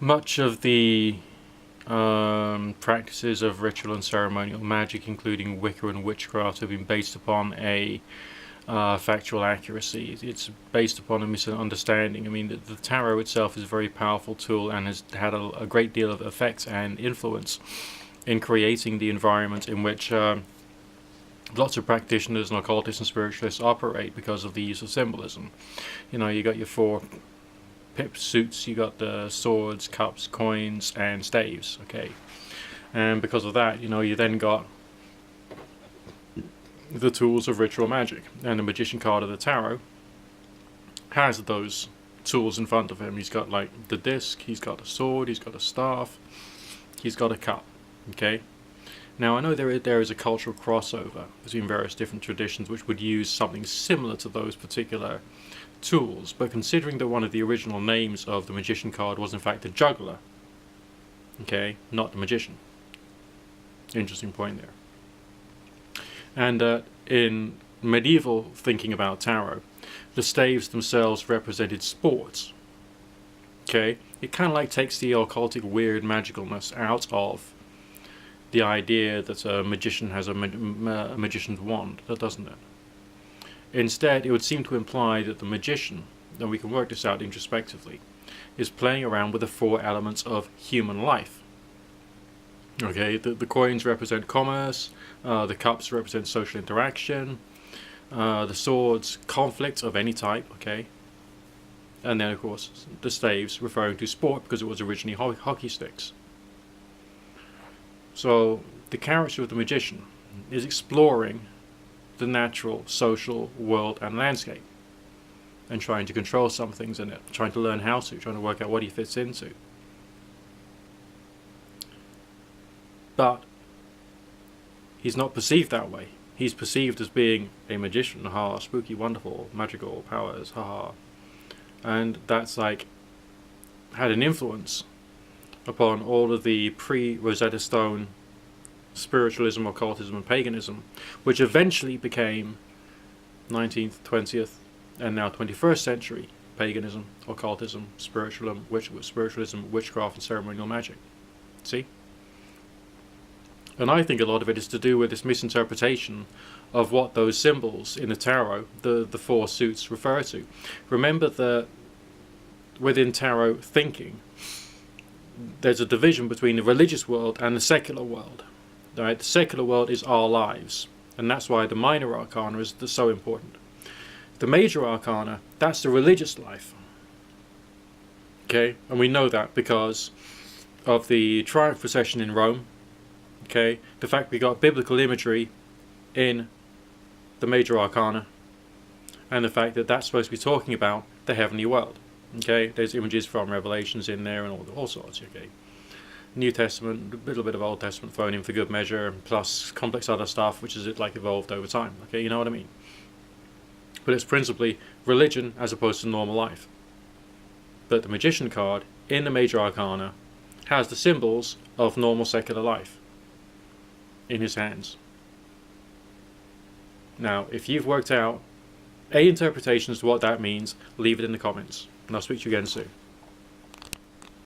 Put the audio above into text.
Much of the practices of ritual and ceremonial magic, including Wicca and witchcraft, have been based upon a factual accuracy. It's based upon a misunderstanding. I mean, the tarot itself is a very powerful tool and has had a great deal of effect and influence in creating the environment in which lots of practitioners and occultists and spiritualists operate because of the use of symbolism. You know, you got your four pip suits, you got the swords, cups, coins, and staves. Okay, and because of that, you know, you then got the tools of ritual magic, and the magician card of the tarot has those tools in front of him. He's got like the disc, he's got a sword, he's got a staff, he's got a cup. Okay, now I know there is a cultural crossover between various different traditions which would use something similar to those particular tools, but considering that one of the original names of the magician card was in fact the juggler, okay, not the magician. Interesting point there. And in medieval thinking about tarot, the staves themselves represented sports. Okay, it kind of like takes the occultic weird magicalness out of the idea that a magician has a magician's wand, doesn't it? Instead, it would seem to imply that the magician, and we can work this out introspectively, is playing around with the four elements of human life. Okay, the coins represent commerce, the cups represent social interaction, the swords, conflict of any type, okay? And then, of course, the staves referring to sport because it was originally hockey sticks. So, the character of the magician is exploring the natural, social world and landscape and trying to control some things in it, trying to learn how to, trying to work out what he fits into. But he's not perceived that way. He's perceived as being a magician, ha, spooky, wonderful, magical powers, ha. And that's like had an influence upon all of the pre-Rosetta Stone spiritualism, occultism, and paganism, which eventually became 19th, 20th, and now 21st century paganism, occultism, spiritualism, witchcraft, and ceremonial magic. See? And I think a lot of it is to do with this misinterpretation of what those symbols in the tarot, the four suits, refer to. Remember that within tarot thinking, there's a division between the religious world and the secular world. Right? The secular world is our lives, and that's why the minor arcana is so important. The major arcana, that's the religious life. Okay, and we know that because of the triumph procession in Rome. Okay, the fact we got biblical imagery in the major arcana, and the fact that that's supposed to be talking about the heavenly world. Okay, there's images from Revelations in there and all sorts. Okay, New Testament, a little bit of Old Testament thrown in for good measure, plus complex other stuff which is like evolved over time. Okay, you know what I mean? But it's principally religion as opposed to normal life. But the magician card in the major arcana has the symbols of normal secular life in his hands. Now, if you've worked out a interpretation as to what that means, leave it in the comments, and I'll speak to you again soon.